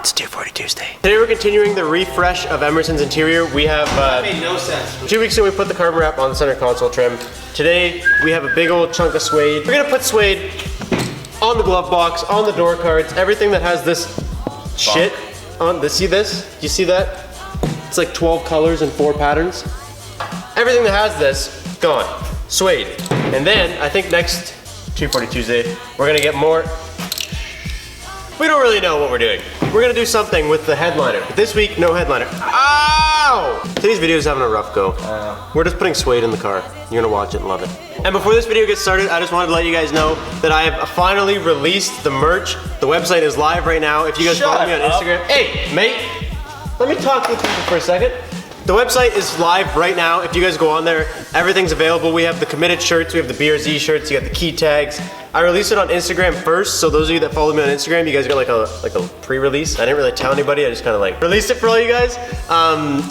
It's 240 Tuesday. Today we're continuing the refresh of Emerson's interior. We have that made no sense. 2 weeks ago we put the carbon wrap on the center console trim. Today we have a big old chunk of suede. We're gonna put suede on the glove box, on the door cards, everything that has this shit on. See this? Do you see that? It's like 12 colors and 4 patterns. Everything that has this, gone. Suede. And then I think next 240 Tuesday we're gonna get more. We don't really know what we're doing. We're gonna do something with the headliner. But this week, no headliner. Ow! Today's video is having a rough go. We're just putting suede in the car. You're gonna watch it and love it. And before this video gets started, I just wanted to let you guys know that I have finally released the merch. The website is live right now. If you guys follow me on Instagram. Hey, mate, let me talk to you for a second. The website is live right now. If you guys go on there, everything's available. We have the committed shirts, we have the BRZ shirts, you got the key tags. I released it on Instagram first, so those of you that follow me on Instagram, you guys got like a pre-release. I didn't really tell anybody, I just kind of like released it for all you guys.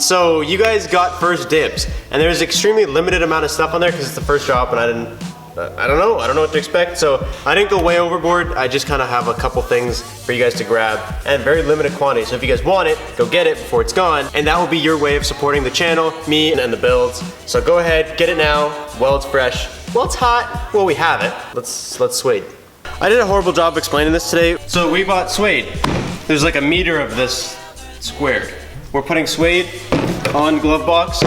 So you guys got first dibs. And there's extremely limited amount of stuff on there because it's the first drop and I don't know what to expect. So I didn't go way overboard. I just kind of have a couple things for you guys to grab and very limited quantity. So if you guys want it, go get it before it's gone. And that will be your way of supporting the channel, me and the builds. So go ahead, get it now while it's fresh. Well, it's hot. Well, we have it. Let's suede. I did a horrible job explaining this today. So we bought suede. There's like a meter of this squared. We're putting suede on glove box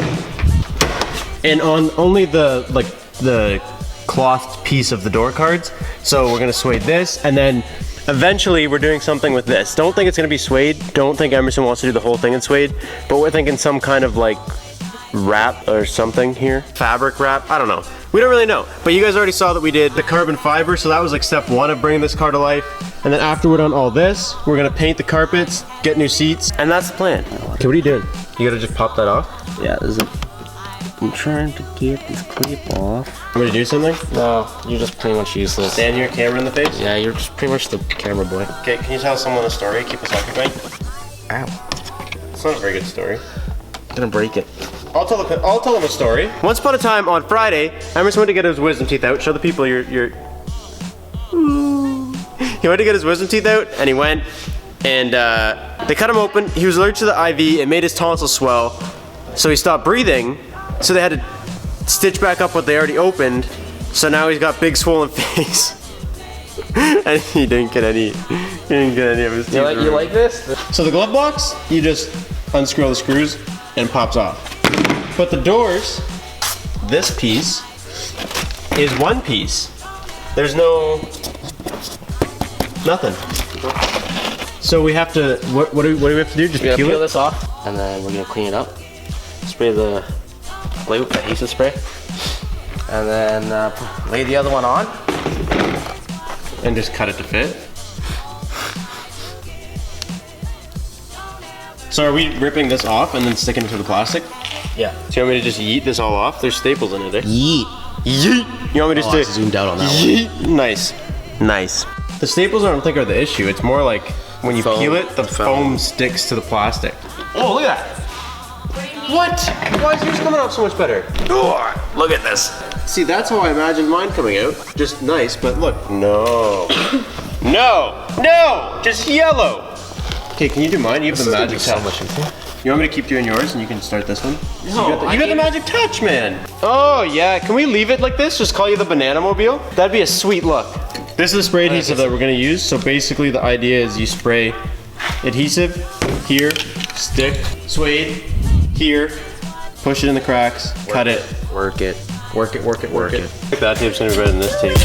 and on only the cloth piece of the door cards. So we're gonna suede this, and then eventually we're doing something with this. Don't think it's gonna be suede. Don't think Emerson wants to do the whole thing in suede, but we're thinking some kind of like wrap or something here. Fabric wrap, I don't know. We don't really know, but you guys already saw that we did the carbon fiber, so that was like step 1 of bringing this car to life. And then after we're done all this, we're gonna paint the carpets, get new seats, and that's the plan. Okay, what are you doing? You gotta just pop that off? Yeah, I'm trying to get this clip off. Want me to do something? No, you're just pretty much useless. Stand your camera in the face? Yeah, you're just pretty much the camera boy. Okay, can you tell someone a story? Keep us occupied. Ow. It's not a very good story. I'm gonna break it. I'll tell them a story. Once upon a time on Friday, Emerson went to get his wisdom teeth out. Show the people your He went to get his wisdom teeth out, and he went, and they cut him open. He was allergic to the IV. It made his tonsils swell, so he stopped breathing. So they had to stitch back up what they already opened. So now he's got big swollen face, and he didn't get any of his teeth. You like this? So the glove box, you just unscrew all the screws and it pops off. But the doors, this piece is one piece. There's nothing. So we have to, what do we have to do? Just peel this off, and then we're gonna clean it up. Spray the glue, adhesive spray, and then lay the other one on. And just cut it to fit. So are we ripping this off and then sticking it to the plastic? Yeah. So you want me to just yeet this all off? There's staples in it, eh? Yeet. Yeet! You want me just to zoomed out on that yeet? One. Nice. Nice. The staples I don't think are the issue. It's more like when you peel it, the foam sticks to the plastic. Oh, look at that. What? Why is yours coming out so much better? Oh, look at this. See, that's how I imagined mine coming out. Just nice, but look. No. No! Just yellow! Okay, can you do mine? You have the magic touch. You want me to keep doing yours and you can start this one? No, you got the magic touch, man. Oh yeah, can we leave it like this? Just call you the Banana Mobile? That'd be a sweet look. This is the spray adhesive that we're gonna use. So basically the idea is you spray adhesive here, stick, suede, here, push it in the cracks, cut it. Work it. Work it. That tape's gonna be better than this tape.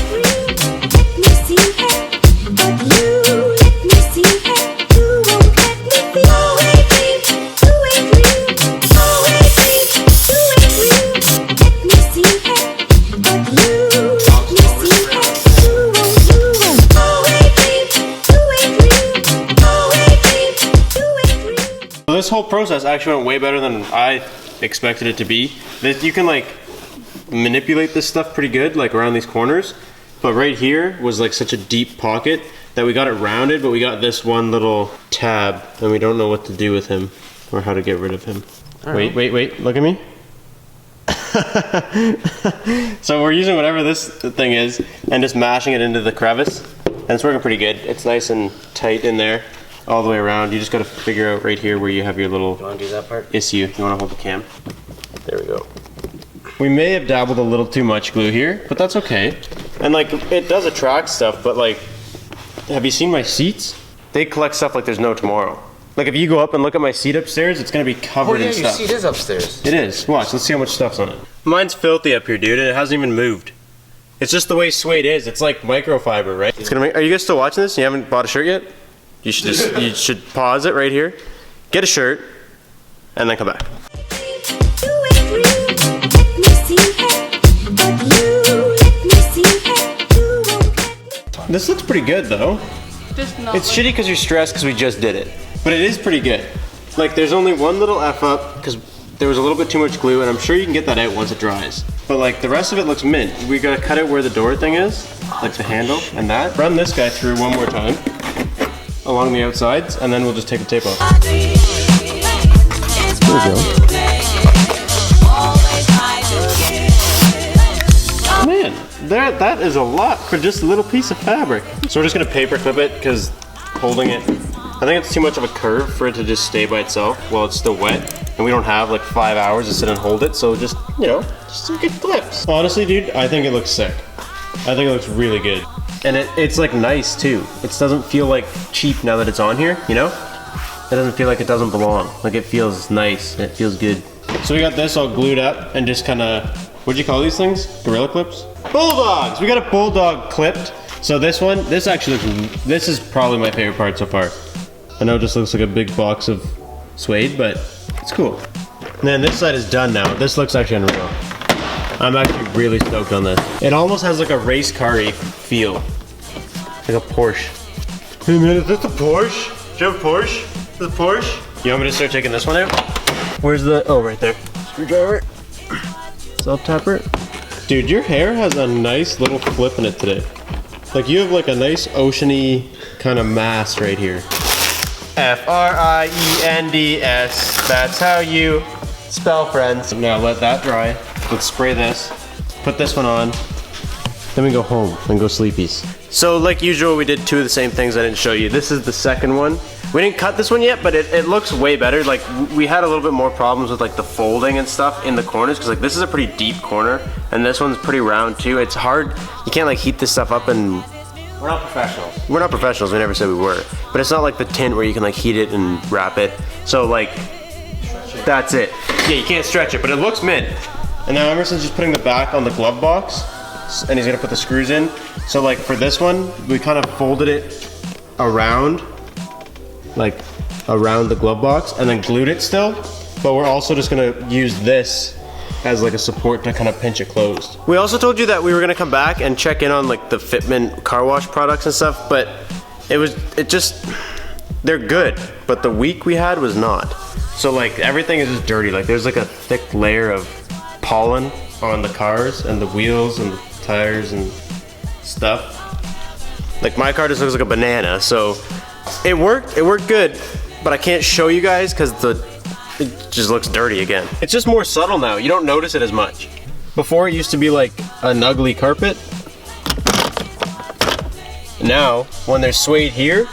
This whole process actually went way better than I expected it to be. You can like manipulate this stuff pretty good, like around these corners. But right here was like such a deep pocket that we got it rounded, but we got this one little tab and we don't know what to do with him or how to get rid of him. Wait, look at me. So we're using whatever this thing is and just mashing it into the crevice. And it's working pretty good. It's nice and tight in there. all the way around. You just gotta figure out right here where you have your little You wanna do that part? issue. You wanna hold the cam? There we go. We may have dabbled a little too much glue here, but that's okay. And like, it does attract stuff, but like, have you seen my seats? They collect stuff like there's no tomorrow. Like if you go up and look at my seat upstairs, it's gonna be covered in stuff. Your seat is upstairs. It is. Watch, let's see how much stuff's on it. Mine's filthy up here, dude, and it hasn't even moved. It's just the way suede is. It's like microfiber, right? It's gonna make, are you guys still watching this? You haven't bought a shirt yet? You should just, you should pause it right here, get a shirt, and then come back. This looks pretty good though. It's shitty because you're stressed because we just did it. But it is pretty good. Like there's only one little F up because there was a little bit too much glue, and I'm sure you can get that out once it dries. But like the rest of it looks mint. We gotta cut it where the door thing is, like the handle and that. Run this guy through one more time along the outsides, and then we'll just take the tape off. There we go. Man, that is a lot for just a little piece of fabric. So we're just gonna paper clip it because holding it, I think it's too much of a curve for it to just stay by itself while it's still wet. And we don't have like 5 hours to sit and hold it, so just, you know, just some good clips. Honestly, dude, I think it looks sick. I think it looks really good. And it's like nice too. It doesn't feel like cheap now that it's on here, you know? It doesn't feel like it doesn't belong. Like it feels nice, it feels good. So we got this all glued up and just kinda, what'd you call these things? Gorilla clips? Bulldogs! We got a bulldog clipped. So this one, this actually looks, this is probably my favorite part so far. I know it just looks like a big box of suede, but it's cool. And then this side is done now. This looks actually unreal. I'm actually really stoked on this. It almost has like a race car-y feel. Like a Porsche. Hey man, is this a Porsche? Do you have a Porsche? Is this a Porsche? You want me to start taking this one out? Where's the, oh right there. Screwdriver. Self-tapper. Dude, your hair has a nice little flip in it today. Like you have like a nice oceany kind of mass right here. F-R-I-E-N-D-S. That's how you spell friends. Now let that dry. Let's spray this. Put this one on. Then we go home and go sleepies. So like usual, we did two of the same things I didn't show you. This is the second one. We didn't cut this one yet, but it looks way better. Like we had a little bit more problems with like the folding and stuff in the corners, because like this is a pretty deep corner and this one's pretty round too. It's hard. You can't like heat this stuff up and we're not professionals. We're not professionals, we never said we were. But it's not like the tint where you can like heat it and wrap it. So like, that's it. Yeah, you can't stretch it, but it looks mint. And now Emerson's just putting the back on the glove box, and he's gonna put the screws in. So like for this one, we kind of folded it around, like around the glove box, and then glued it still. But we're also just gonna use this as like a support to kind of pinch it closed. We also told you that we were gonna come back and check in on like the Fitment car wash products and stuff, but they're good, but the week we had was not. So like everything is just dirty. Like there's like a thick layer of pollen on the cars and the wheels and the tires and stuff. Like my car just looks like a banana, so it worked good, but I can't show you guys because it just looks dirty again. It's just more subtle now. You don't notice it as much. Before it used to be like an ugly carpet. Now, when there's suede here,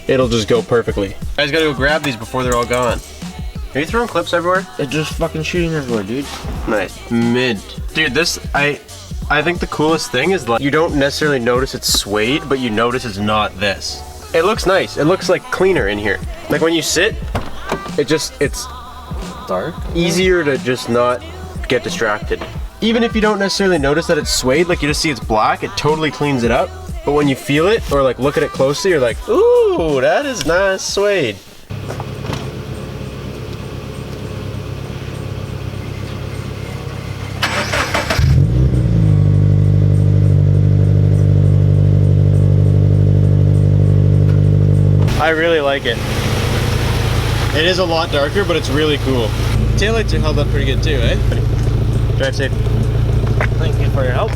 it'll just go perfectly. You guys gotta go grab these before they're all gone. Are you throwing clips everywhere? They're just fucking shooting everywhere, dude. Nice. Mint. Dude, this, I think the coolest thing is like, you don't necessarily notice it's suede, but you notice it's not this. It looks nice. It looks like cleaner in here. Like when you sit, it's dark, easier to just not get distracted. Even if you don't necessarily notice that it's suede, like you just see it's black, it totally cleans it up. But when you feel it or like look at it closely, you're like, ooh, that is nice suede. I really like it. It is a lot darker, but it's really cool. Taillights are held up pretty good too, eh? Drive safe. Thank you for your help.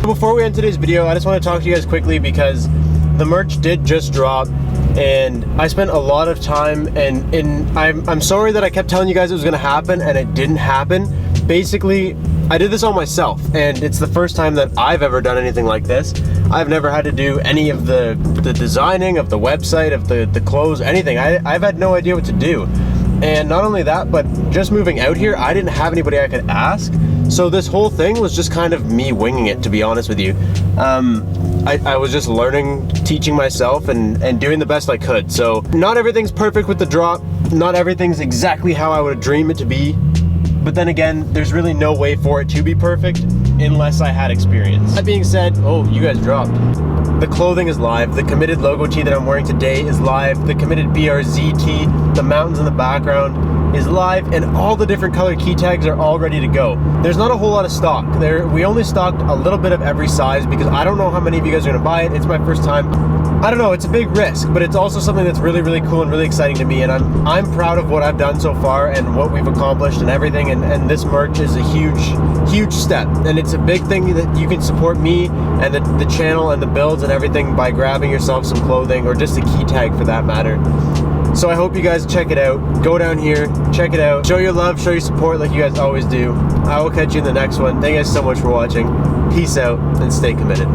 Before we end today's video, I just want to talk to you guys quickly because the merch did just drop and I spent a lot of time and I'm sorry that I kept telling you guys it was gonna happen and it didn't happen. Basically, I did this all myself and it's the first time that I've ever done anything like this. I've never had to do any of the designing of the website, of the clothes, anything. I've had no idea what to do. And not only that, but just moving out here, I didn't have anybody I could ask. So this whole thing was just kind of me winging it, to be honest with you. I was just learning, teaching myself, and doing the best I could. So not everything's perfect with the drop. Not everything's exactly how I would dream it to be. But then again, there's really no way for it to be perfect unless I had experience. That being said, oh, you guys dropped. The clothing is live. The Committed logo tee that I'm wearing today is live. The Committed BRZ tee, the mountains in the background, is live, and all the different color key tags are all ready to go. There's not a whole lot of stock. We only stocked a little bit of every size because I don't know how many of you guys are gonna buy it. It's my first time. I don't know, it's a big risk, but it's also something that's really, really cool and really exciting to me, and I'm proud of what I've done so far and what we've accomplished and everything, and this merch is a huge step, and it's a big thing that you can support me and the channel and the builds and everything by grabbing yourself some clothing or just a key tag for that matter. So I hope you guys check it out. Go down here, check it out, show your love, show your support like you guys always do. I will catch you in the next one. Thank you guys so much for watching. Peace out and stay committed.